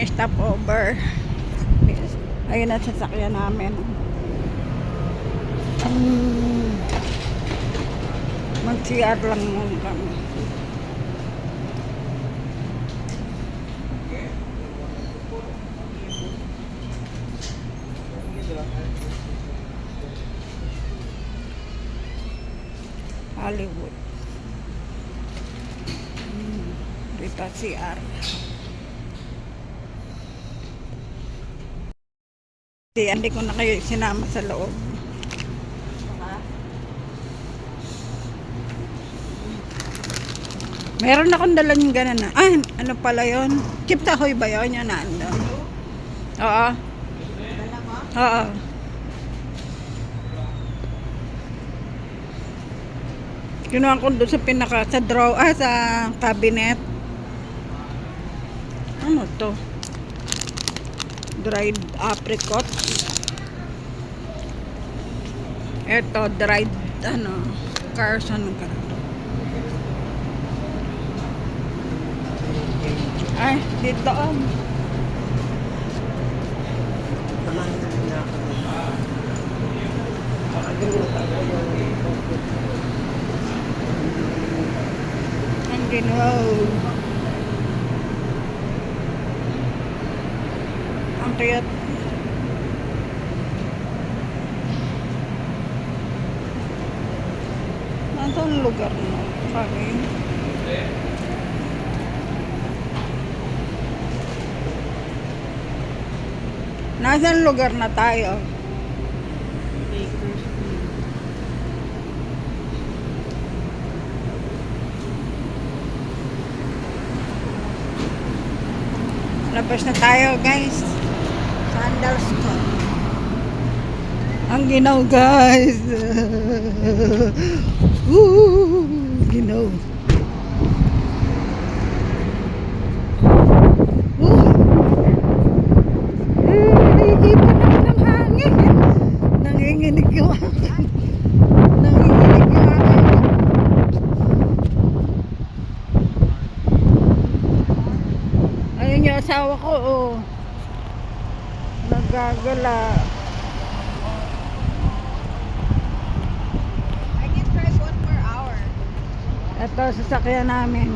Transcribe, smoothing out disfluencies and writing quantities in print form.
may stopover. Ayun na sasakyan namin. Mag-CR lang muna kami. Hollywood. Dito CR. Hindi ko na kayo sinama sa loob. Meron akong dala yung gano'n na. Ay, ano pala yun? Chip tahoy ba yun? Yun na ando. Oo. Oo. Kinuha ko doon sa pinaka, sa draw, sa cabinet. Ano to? Dried apricot. Ito, dried, Carson. Ay, dito on. Ang ginaw. Ang kayat. Nasaan lugar na kami? Nasaan lugar na tayo? Labas na tayo, guys. Sandals ko. Ang ginaw, guys. Ginaw. Naiipon ako ng hangin. Nanginginig yung hangin. Nanginginig yung hangin. Ayun yung asawa ko, oh. Nagagala. I can drive 1 more hour. Ito, sasakyan namin.